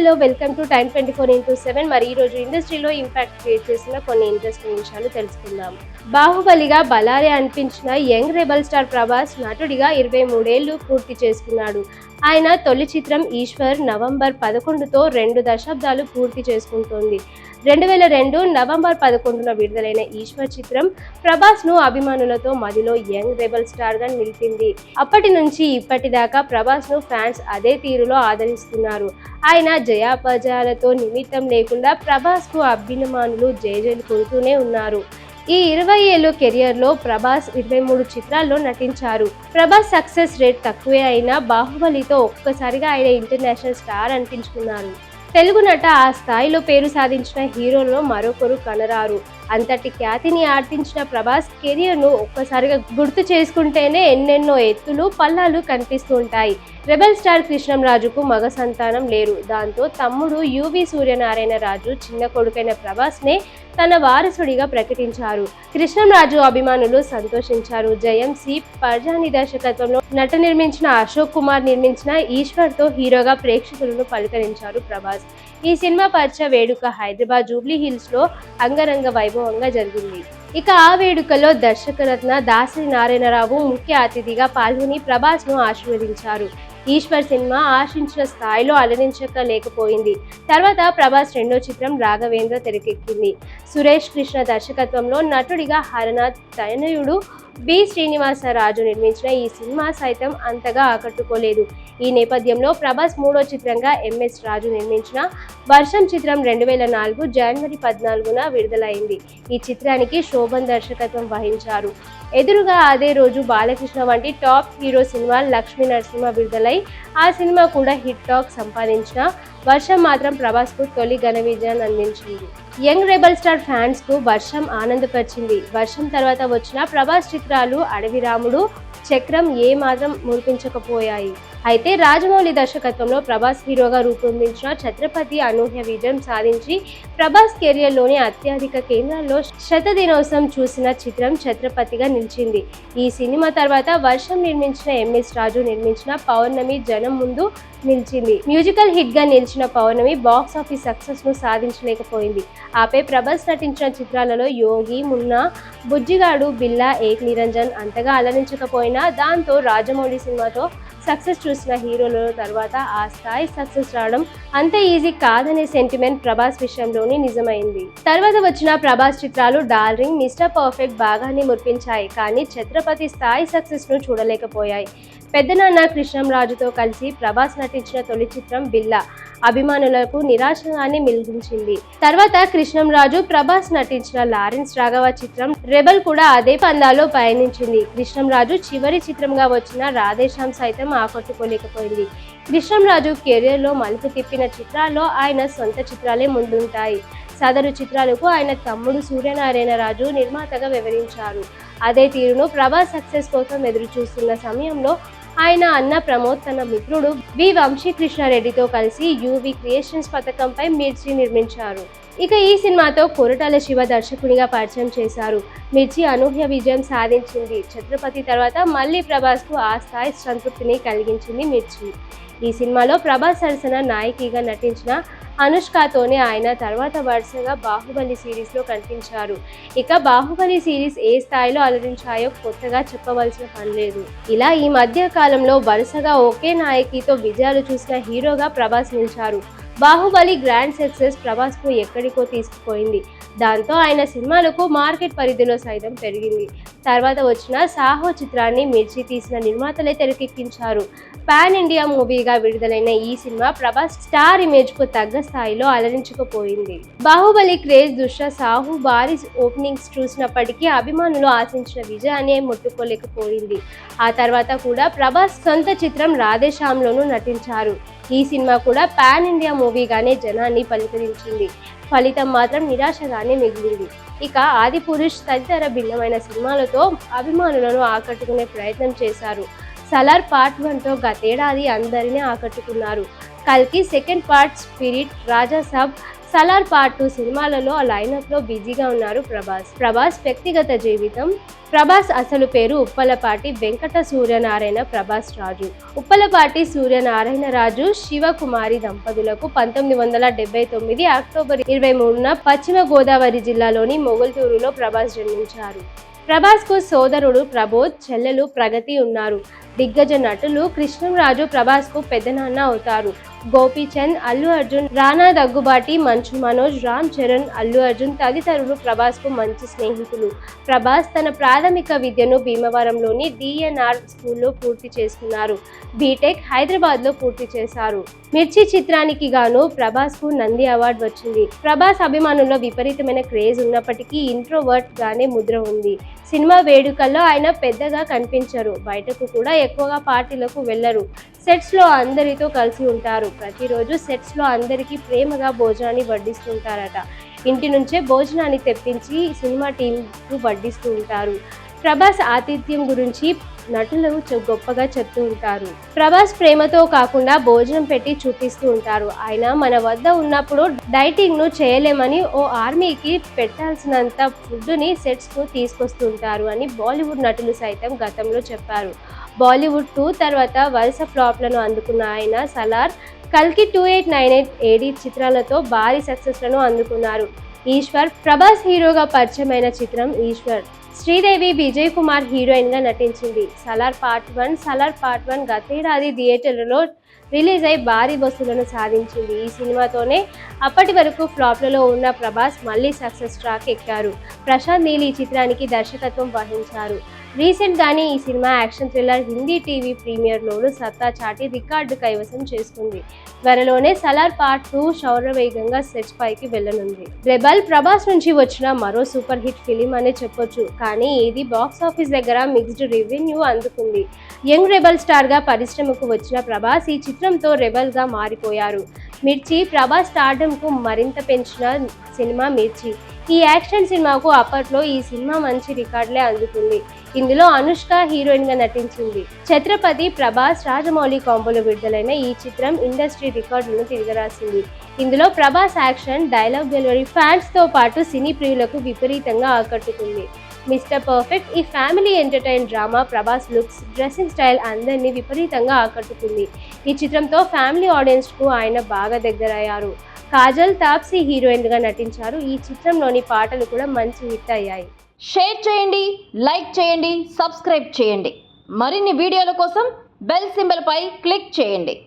Hello welcome to time 24/7. మరి ఈ రోజు ఇండస్ట్రీలో ఇంపాక్ట్ క్రియేట్ చేసిన కొన్ని ఇంట్రెస్టింగ్ విషయాలు తెలుసుకుందాం. బాహుబలిగా బలారే అనిపించిన యంగ్ రెబల్ స్టార్ ప్రభాస్ నటుడిగా 23 ఏళ్లు పూర్తి చేసుకున్నాడు. ఆయన తొలి చిత్రం ఈశ్వర్ నవంబర్ 11తో 2 దశాబ్దాలు పూర్తి చేసుకుంటోంది. 2002 నవంబర్ 11న విడుదలైన ఈశ్వర్ చిత్రం ప్రభాస్ ను అభిమానులతో మదిలో యంగ్ రెబల్ స్టార్ గా నిలిపింది. అప్పటి నుంచి ఇప్పటిదాకా ప్రభాస్ ను ఫ్యాన్స్ అదే తీరులో ఆదరిస్తున్నారు. ఆయన జయాపజయాలతో నిమిత్తం లేకుండా ప్రభాస్ కు అభిమానులు జయజయలు కొడుతూనే ఉన్నారు. ఈ 20 ఏళ్ల కెరియర్లో ప్రభాస్ 23 చిత్రాల్లో నటించారు. ప్రభాస్ సక్సెస్ రేట్ తక్కువే అయినా బాహుబలితో ఒక్కసారిగా ఆయన ఇంటర్నేషనల్ స్టార్ అనిపించుకున్నారు. తెలుగు నట ఆ స్థాయిలో పేరు సాధించిన హీరోలో మరొకరు కనరారు. అంతటి ఖ్యాతిని ఆర్జించిన ప్రభాస్ కెరియర్ను ఒక్కసారిగా గుర్తు చేసుకుంటేనే ఎన్నెన్నో ఎత్తులు పల్లాలు కనిపిస్తూ ఉంటాయి. రెబల్ స్టార్ కృష్ణంరాజుకు మగ సంతానం లేరు. దాంతో తమ్ముడు యువి సూర్యనారాయణ రాజు చిన్న కొడుకైన ప్రభాస్నే తన వారసుడిగా ప్రకటించారు. కృష్ణంరాజు అభిమానులు సంతోషించారు. జయం సి పర్జాని దర్శకత్వంలో నట నిర్మించిన అశోక్ కుమార్ నిర్మించిన ఈశ్వర్తో హీరోగా ప్రేక్షకులను పలకరించారు ప్రభాస్. ఈ సినిమా పరిచయ వేడుక హైదరాబాద్ జూబ్లీ హిల్స్ లో అంగరంగ వైభవంగా జరిగింది. ఇక ఆ వేడుకలో దర్శకరత్న దాసరి నారాయణరావు ముఖ్య అతిథిగా పాల్గొని ప్రభాస్ ను ఆశీర్వదించారు. ఈశ్వర్ సినిమా ఆశించిన స్థాయిలో అలరించలేకపోయింది. తర్వాత ప్రభాస్ రెండో చిత్రం రాఘవేంద్ర తెరకెక్కింది. సురేష్ కృష్ణ దర్శకత్వంలో నటుడిగా హరనాథ్ తనయుడు బి శ్రీనివాసరాజు నిర్మించిన ఈ సినిమా సైతం అంతగా ఆకట్టుకోలేదు. ఈ నేపథ్యంలో ప్రభాస్ మూడో చిత్రంగా ఎంఎస్ రాజు నిర్మించిన వర్షం చిత్రం 2004 జనవరి 14న విడుదలైంది. ఈ చిత్రానికి శోభన్ దర్శకత్వం వహించారు. ఎదురుగా అదే రోజు బాలకృష్ణ వంటి top hero cinema Lakshmi Narasimha విడుదలై ఆ సినిమా కూడా హిట్ టాక్ సంపాదించిన వర్షం మాత్రం ప్రభాస్ కు తొలి ఘన విజయాన్ని అందించింది. యంగ్ రెబల్ స్టార్ ఫ్యాన్స్ కు వర్షం ఆనందపరిచింది. వర్షం తర్వాత వచ్చిన ప్రభాస్ చిత్రాలు అడవి రాముడు, చక్రం ఏ మాత్రం మురిపించకపోయాయి. అయితే రాజమౌళి దర్శకత్వంలో ప్రభాస్ హీరోగా రూపొందించిన ఛత్రపతి అనూహ్య విజయం సాధించి ప్రభాస్ కెరియర్లోని అత్యధిక కేంద్రాల్లో శతదినోత్సవం చూసిన చిత్రం ఛత్రపతిగా నిలిచింది. ఈ సినిమా తర్వాత వర్షం నిర్మించిన ఎంఎస్ రాజు నిర్మించిన పౌర్ణమి జనం ముందు నిలిచింది. మ్యూజికల్ హిట్ గా నిలిచిన పౌర్ణమి బాక్స్ ఆఫీస్ సక్సెస్ ను సాధించలేకపోయింది. ఆపై ప్రభాస్ నటించిన చిత్రాలలో యోగి, మున్నా, బుజ్జిగాడు, బిల్లా, ఏక్ నిరంజన్ అంతగా అలరించకపోయినా దాంతో రాజమౌళి సినిమాతో సక్సెస్ చూసిన హీరోల తర్వాత ఆ స్థాయి సక్సెస్ రావడం అంత ఈజీ కాదనే సెంటిమెంట్ ప్రభాస్ విషయంలోనే నిజమైంది. తర్వాత వచ్చిన ప్రభాస్ చిత్రాలు డార్లింగ్, మిస్టర్ పర్ఫెక్ట్ బాగానే మురిపించాయి. కానీ ఛత్రపతి స్థాయి సక్సెస్ ను చూడలేకపోయాయి. పెద్దనాన్న కృష్ణంరాజుతో కలిసి ప్రభాస్ నటించిన తొలి చిత్రం బిల్లా అభిమానులకు నిరాశగానే మిగిల్చింది. తర్వాత కృష్ణంరాజు ప్రభాస్ నటించిన లారెన్స్ రాఘవ చిత్రం రెబల్ కూడా అదే పందాలో పయనించింది. కృష్ణంరాజు చివరి చిత్రంగా వచ్చిన రాధేశ్యామ్ సైతం ఆకట్టుకోలేకపోయింది. కృష్ణంరాజు కెరియర్లో మలుపు తిప్పిన చిత్రాల్లో ఆయన సొంత చిత్రాలే ముందుంటాయి. సదరు చిత్రాలకు ఆయన తమ్ముడు సూర్యనారాయణ రాజు నిర్మాతగా వివరించారు. అదే తీరును ప్రభాస్ సక్సెస్ కోసం ఎదురు చూస్తున్న సమయంలో ఆయన అన్న ప్రమోద్ తన మిత్రుడు వి వంశీకృష్ణారెడ్డితో కలిసి యువి క్రియేషన్స్ పథకంపై మిర్చి నిర్మించారు. ఇక ఈ సినిమాతో కొరటాల శివ దర్శకునిగా పరిచయం చేశారు. మిర్చి అనూహ్య విజయం సాధించింది. ఛత్రపతి తర్వాత మళ్ళీ ప్రభాస్ కు ఆ స్థాయి సంతృప్తిని కలిగించింది మిర్చి. ఈ సినిమాలో ప్రభాస్ సరసన నాయకిగా నటించిన అనుష్కతోనే ఆయన తర్వాత వరుసగా బాహుబలి సిరీస్ లో కనిపించారు. ఇక బాహుబలి సిరీస్ ఏ స్థాయిలో అలరించాయో కొత్తగా చెప్పవలసిన పని లేదు. ఇలా ఈ మధ్య కాలంలో వరుసగా ఒకే నాయకితో విజయాలు చూసిన హీరోగా ప్రభాస్ నిలిచారు. బాహుబలి గ్రాండ్ సక్సెస్ ప్రభాస్ కు ఎక్కడికో తీసుకుపోయింది. దాంతో ఆయన సినిమాలకు మార్కెట్ పరిధిలో సైతం పెరిగింది. తర్వాత వచ్చిన సాహో చిత్రాన్ని మిర్చి తీసిన నిర్మాతలే తెరకెక్కించారు. పాన్ ఇండియా మూవీగా విడుదలైన ఈ సినిమా ప్రభాస్ స్టార్ ఇమేజ్ కు తగ్గ స్థాయిలో అలరించకపోయింది. బాహుబలి క్రేజ్ దృష్ట్యా సాహు భారీ ఓపెనింగ్స్ చూసినప్పటికీ అభిమానులు ఆశించిన విజయాన్ని ముట్టుకోలేకపోయింది. ఆ తర్వాత కూడా ప్రభాస్ సొంత చిత్రం రాధేశ్యామ్లోనూ నటించారు. ఈ సినిమా కూడా పాన్ ఇండియా మూవీగానే జనాన్ని పలకరించింది. ఫలితం మాత్రం నిరాశగానే మిగిలింది. ఇక ఆదిపురుష్ తదితర భిన్నమైన సినిమాలతో అభిమానులను ఆకట్టుకునే ప్రయత్నం చేశారు. సలార్ పార్ట్ 1తో గతేడాది అందరినీ ఆకట్టుకున్నారు. కల్కి సెకండ్ పార్ట్ స్పిరిట్, రాజా సాబ్ సలార్ పార్ట్ 2 సినిమాలలో లైనప్ లో బిజీగా ఉన్నారు ప్రభాస్ వ్యక్తిగత జీవితం. ప్రభాస్ అసలు పేరు ఉప్పలపాటి వెంకట సూర్యనారాయణ ప్రభాస్ రాజు. ఉప్పలపాటి సూర్యనారాయణ రాజు శివకుమారి దంపతులకు 1979 అక్టోబర్ 23న పశ్చిమ గోదావరి జిల్లాలోని మొగల్తూరులో ప్రభాస్ జన్మించారు. ప్రభాస్ కు సోదరుడు ప్రబోధ్, చెల్లెలు ప్రగతి ఉన్నారు. దిగ్గజ నటులు కృష్ణంరాజు ప్రభాస్ కు పెద్దనాన్న అవుతారు. గోపీచంద్, అల్లు అర్జున్, రానా దగ్గుబాటి, మంచు మనోజ్, రామ్ చరణ్, అల్లు అర్జున్ తదితరులు ప్రభాస్ కు మంచి స్నేహితులు. ప్రభాస్ తన ప్రాథమిక విద్యను భీమవరంలోని డిఎన్ఆర్ స్కూల్లో పూర్తి చేసుకున్నారు. బీటెక్ హైదరాబాద్ లో పూర్తి చేశారు. మిర్చి చిత్రానికి గాను ప్రభాస్ కు నంది అవార్డు వచ్చింది. ప్రభాస్ అభిమానుల్లో విపరీతమైన క్రేజ్ ఉన్నప్పటికీ ఇంట్రోవర్ట్ గానే ముద్ర ఉంది. సినిమా వేడుకల్లో ఆయన పెద్దగా కనిపించరు. బయటకు కూడా ఎక్కువగా పార్టీలకు వెళ్లరు. సెట్స్ లో అందరితో కలిసి ఉంటారు. ప్రతిరోజు సెట్స్ లో అందరికీ ప్రేమగా భోజనాన్ని వడ్డిస్తుంటారట. ఇంటి నుంచే భోజనాన్ని తెప్పించి సినిమా టీంకు వడ్డిస్తూ ఉంటారు. ప్రభాస్ ఆతిథ్యం గురించి నటులు గొప్పగా చెప్తూ ఉంటారు. ప్రభాస్ ప్రేమతో కాకుండా భోజనం పెట్టి చూపిస్తూ ఉంటారు. ఆయన మన వద్ద ఉన్నప్పుడు డైటింగ్ ను చేయలేమని ఓ ఆర్మీకి పెట్టాల్సినంత ఫుడ్ ని సెట్స్ కు తీసుకొస్తుంటారు అని బాలీవుడ్ నటులు సైతం గతంలో చెప్పారు. బాలీవుడ్ 2 తర్వాత వరుస ఫ్లాప్లను అందుకున్న ఆయన సలార్, కల్కి 2898 ఏడి చిత్రాలతో భారీ సక్సెస్లను అందుకున్నారు. ఈశ్వర్ ప్రభాస్ హీరోగా పరిచయమైన చిత్రం ఈశ్వర్. శ్రీదేవి, విజయ్ కుమార్ హీరోయిన్ గా నటించింది. సలార్ పార్ట్ 1 గతేడాది థియేటర్లలో రిలీజ్ అయి భారీ వసూళ్లను సాధించింది. ఈ సినిమాతోనే అప్పటి వరకు ఫ్లాప్లలో ఉన్న ప్రభాస్ మళ్ళీ సక్సెస్ ట్రాక్ ఎక్కారు. ప్రశాంత్ నీల్ ఈ చిత్రానికి దర్శకత్వం వహించారు. రీసెంట్ గానే ఈ cinema action thriller Hindi TV ప్రీమియర్లోనూ సత్తా చాటి రికార్డు కైవసం చేసుకుంది. త్వరలోనే సలార్ పార్ట్ 2 శౌర్యవేగంగా సెట్స్ పైకి వెళ్లనుంది. రెబల్ ప్రభాస్ నుంచి వచ్చిన మరో సూపర్ హిట్ ఫిలిం అనే చెప్పొచ్చు. కానీ ఇది బాక్స్ ఆఫీస్ దగ్గర మిక్స్డ్ రెవెన్యూ అందుకుంది. యంగ్ రెబల్ స్టార్ గా పరిశ్రమకు వచ్చిన ప్రభాస్ ఈ చిత్రంతో రెబల్ గా మారిపోయారు. మిర్చి ప్రభాస్ స్టార్డమ్ కు మరింత పెంచిన సినిమా మిర్చి. ఈ యాక్షన్ సినిమాకు అప్పట్లో ఈ సినిమా మంచి రికార్డులే అందుకుంది. ఇందులో అనుష్క హీరోయిన్ గా నటించింది. ఛత్రపతి, ప్రభాస్, రాజమౌళి కాంబోలో విడుదలైన ఈ చిత్రం ఇండస్ట్రీ రికార్డులను తిరగరాసింది. ఇందులో Prabhas action, dialogue delivery fans తో పాటు సినీ ప్రియులకు విపరీతంగా ఆకట్టుకుంది. మిస్టర్ పర్ఫెక్ట్ ఈ family entertain drama. Prabhas looks, dressing style అందరినీ విపరీతంగా ఆకట్టుకుంది. ఈ చిత్రంతో ఫ్యామిలీ ఆడియన్స్ కు ఆయన బాగా దగ్గరయ్యారు. కాజల్, తాప్సీ హీరోయిన్ గా నటించారు. ఈ చిత్రంలోని పాటలు కూడా మంచి హిట్ అయ్యాయి. షేర్ చేయండి, లైక్ చేయండి, సబ్స్క్రైబ్ చేయండి. మరిన్ని వీడియోల కోసం బెల్ సింబల్ పై క్లిక్ చేయండి.